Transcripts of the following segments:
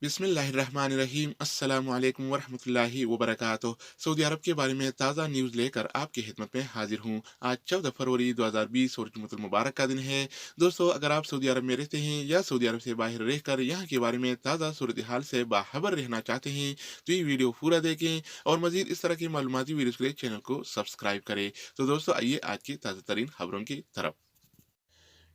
बिस्मिल्लाहिर्रहमानिर्रहीम अस्सलामु अलैकुम वरहमतुल्लाहि वबरकातुह। सऊदी अरब के बारे में ताज़ा न्यूज़ लेकर आपकी खिदमत में हाजिर हूँ। आज 14 फरवरी 2020 और जुम्मतुल मुबारक का दिन है। दोस्तों, अगर आप सऊदी अरब में रहते हैं या सऊदी अरब से बाहर रहकर यहाँ के बारे में ताज़ा सूरत हाल से बाखबर रहना चाहते हैं तो ये वीडियो पूरा देखें और मजीद इस तरह की मालूमाती वीडियोज़ के लिए चैनल को सब्सक्राइब करें। तो दोस्तों, आइए आज की ताज़ा तरीन खबरों की तरफ।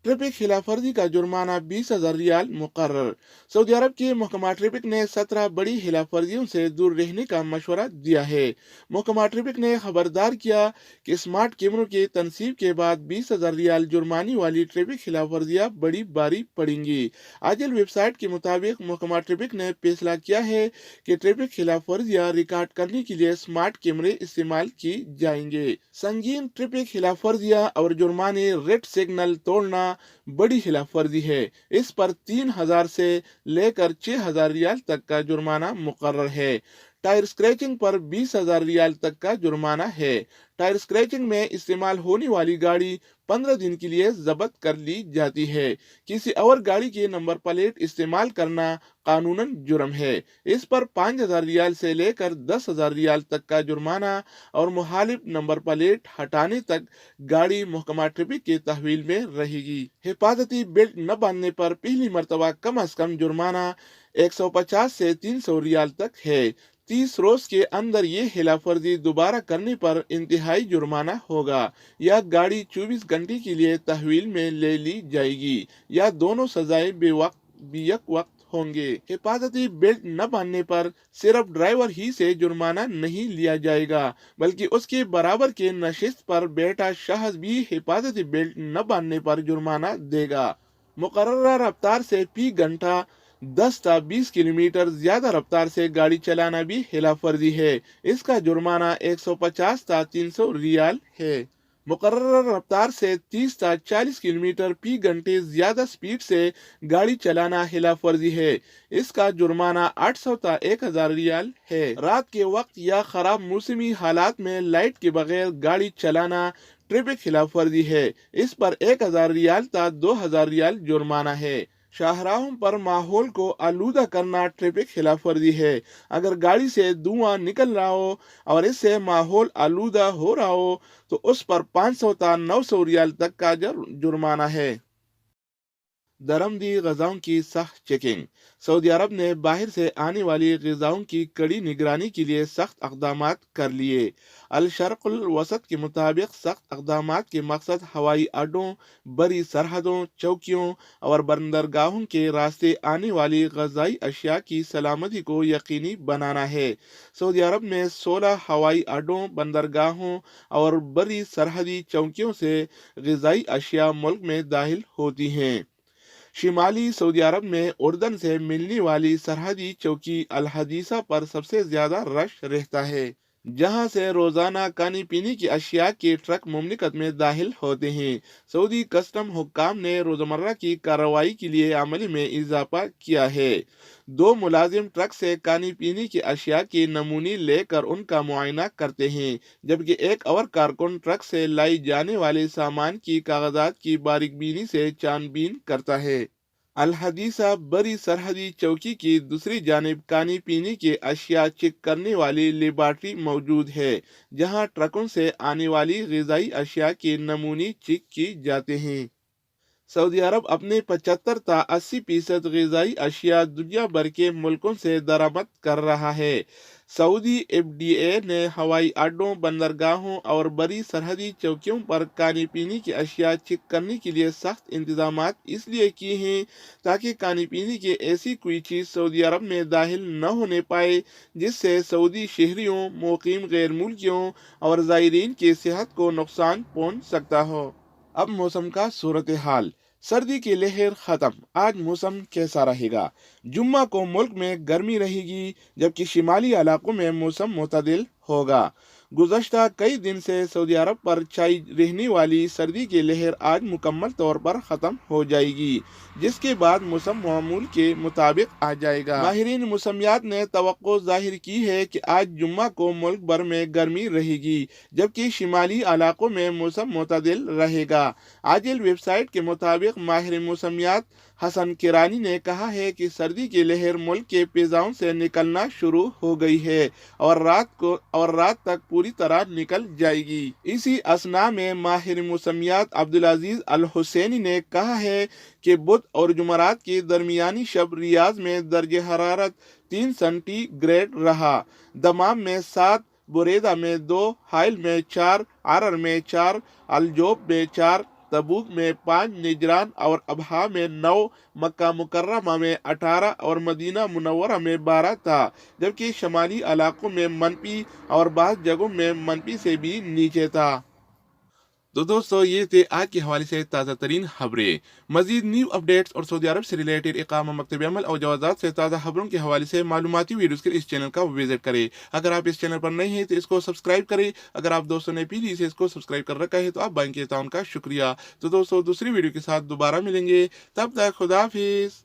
ट्रैफिक खिलाफ वर्जी का जुर्माना 20,000 रियाल मुकर्रर। सऊदी अरब के महकमा ट्रैफिक ने 17 बड़ी खिलाफ वर्जियों से दूर रहने का मशवरा दिया है। महकमा ट्रैफिक ने खबरदार किया कि स्मार्ट कैमरों के तनसीब के बाद 20,000 रियाल जुर्माने वाली ट्रैफिक खिलाफ वर्जियां बड़ी बारी पड़ेंगी। आजल वेबसाइट के मुताबिक महकमा ट्रैफिक ने फैसला किया है कि ट्रैफिक खिलाफ वर्जियां रिकॉर्ड करने के लिए स्मार्ट कैमरे इस्तेमाल की जाएंगे। संगीन ट्रैफिक खिलाफ वर्जियां और जुर्माने, रेड सिग्नल तोड़ना बड़ी खिलाफ वर्जी है। इस पर 3,000 से लेकर 6,000 रियाल तक का जुर्माना मुकर्रर है। टायर स्क्रैचिंग पर 20,000 रियाल तक का जुर्माना है। टायर स्क्रैचिंग में इस्तेमाल होने वाली गाड़ी 15 दिन के लिए जब्त कर ली जाती है। किसी और गाड़ी के नंबर प्लेट इस्तेमाल करना कानूनन जुर्म है। इस पर 5,000 रियाल से लेकर 10,000 रियाल तक का जुर्माना और मुखालिफ नंबर प्लेट हटाने तक गाड़ी महकमा ट्रैफिक के तहवील में रहेगी। हिफाजती बेल्ट न बांधने पर पहली मरतबा कम अज कम जुर्माना 150 से 300 रियाल तक है। 30 रोज के अंदर ये खिलाफ वर्जी दोबारा करने पर इंतहाई जुर्माना होगा या गाड़ी 24 घंटे के लिए तहवील में ले ली जाएगी या दोनों सजाएं बेयक वक्त होंगे। हिफाजती बेल्ट न बांधने पर सिर्फ ड्राइवर ही से जुर्माना नहीं लिया जाएगा बल्कि उसके बराबर के नशिस्त पर बैठा शख्स भी हिफाजती बेल्ट न बांधने पर जुर्माना देगा। मुकर्ररा रफ्तार से फी घंटा 10 ता 20 किलोमीटर ज्यादा रफ्तार से गाड़ी चलाना भी खिलाफ वर्जी है। इसका जुर्माना 150 ता 300 रियाल है। मुकर्ररा रफ्तार से 30 ता 40 किलोमीटर फी घंटे ज्यादा स्पीड से गाड़ी चलाना खिलाफ वर्जी है। इसका जुर्माना 800 ता 1,000 रियाल है। रात के वक्त या खराब मौसमी हालात में लाइट के बगैर गाड़ी चलाना ट्रैफिक खिलाफ वर्जी है। इस पर 1,000 रियाल ता 2,000 रियाल जुर्माना है। शाहराहों पर माहौल को आलूदा करना ट्रैफिक खिलाफ वर्जी है। अगर गाड़ी से धुआं निकल रहा हो और इससे माहौल आलूदा हो रहा हो तो उस पर 500 ता 900 रियाल तक का जुर्माना है। दरमदी गजाओं की सख्त चेकिंग। सऊदी अरब ने बाहर से आने वाली गजाओं की कड़ी निगरानी के लिए सख्त इकदाम कर लिए। अल शर्कुल वसत के मुताबिक सख्त इकदाम के मकसद हवाई अड्डों, बड़ी सरहदों, चौकियों और बंदरगाहों के रास्ते आने वाली गजाई अशिया की सलामती को यकीनी बनाना है। सऊदी अरब में 16 हवाई अड्डों, बंदरगाहों और बड़ी सरहदी चौकियों से गजाई अशिया मुल्क में दाखिल होती हैं। शिमाली सऊदी अरब में उर्दन से मिलने वाली सरहदी चौकी अल हदीसा पर सबसे ज्यादा रश रहता है, जहां से रोजाना खाने पीने की अशिया के ट्रक मुमलिकत में दाखिल होते हैं। सऊदी कस्टम हुक्काम ने रोजमर्रा की कार्रवाई के लिए अमल में इजाफा किया है। 2 मुलाजिम ट्रक से खाने पीने की अशिया के नमूने लेकर उनका मुआयना करते हैं, जबकि एक और कारकुन ट्रक से लाई जाने वाले सामान की कागजात की बारीकबीनी से छानबीन करता है। अल हदीसा बड़ी सरहदी चौकी की दूसरी जानिब खाने पीने के अशिया चेक करने वाली लेबॉर्ट्री मौजूद है, जहां ट्रकों से आने वाली ग़िज़ाई अशिया के नमूने चेक किए जाते हैं। सऊदी अरब अपने 75 ता 80% ग़िज़ाई अशिया दुनिया भर के मुल्कों से दरामद कर रहा है। सऊदी एफडीए ने हवाई अड्डों, बंदरगाहों और बड़ी सरहदी चौकियों पर खाने पीने की अशिया चेक करने के लिए सख्त इंतजाम इसलिए किए हैं ताकि खाने पीने की ऐसी कोई चीज़ सऊदी अरब में दाखिल न होने पाए जिससे सऊदी शहरियों, मुकीम गैर मुल्कियों और ज़ायरीन की सेहत को नुकसान पहुँच सकता हो। अब मौसम का सूरत हाल। सर्दी की लहर खत्म। आज मौसम कैसा रहेगा? जुम्मा को मुल्क में गर्मी रहेगी जबकि शिमाली इलाकों में मौसम मुतदिल होगा। गुज़श्ता कई दिन से सऊदी अरब पर छाई रहने वाली सर्दी की लहर आज मुकम्मल तौर पर ख़त्म हो जाएगी, जिसके बाद मौसम मामूल के मुताबिक आ जाएगा। माहिरीन मौसमियात ने तवक्को जाहिर की है कि आज जुम्मा को मुल्क भर में गर्मी रहेगी जबकि शिमाली इलाकों में मौसम मुतदिल रहेगा। आजिल वेबसाइट के मुताबिक माहिर मौसमियात हसन किरानी ने कहा है कि सर्दी की लहर मुल्क के फिजाओं से निकलना शुरू हो गई है और रात तक पूरी तरह निकल जाएगी। इसी असना में माहिर मौसमियात अब्दुल अजीज अल हुसैनी ने कहा है कि बुध और जुमरात की दरमियानी शब रियाज में दर्ज हरारत 3 सेंटीग्रेड रहा। दमाम में 7, बुरेदा में 2, हाइल में 4, आरर में 4, अलजोब में 4, तबूक में 5, निजरान और अबहा में 9, मक्का मुकर्रमा में 18 और मदीना मुनव्वरा में 12 था, जबकि शमाली इलाकों में मनफी और बाज़ जगहों में मनफी से भी नीचे था। तो दोस्तों ये थे आज के हवाले से ताज़ा तरीन खबरें। मजीद न्यू अपडेट्स और सऊदी अरब से रिलेटेड इकामा, मकतब अमल और जवाज़ात से ताज़ा खबरों के हवाले से मालूमाती वीडियोस के लिए इस चैनल का विजिट करें। अगर आप इस चैनल पर नए हैं तो इसको सब्सक्राइब करें। अगर आप दोस्तों ने पीली से इसको सब्सक्राइब कर रखा है तो आप बैंक के ताउन का शुक्रिया। तो दोस्तों दूसरी वीडियो के साथ दोबारा मिलेंगे, तब तक खुदा हाफिज़।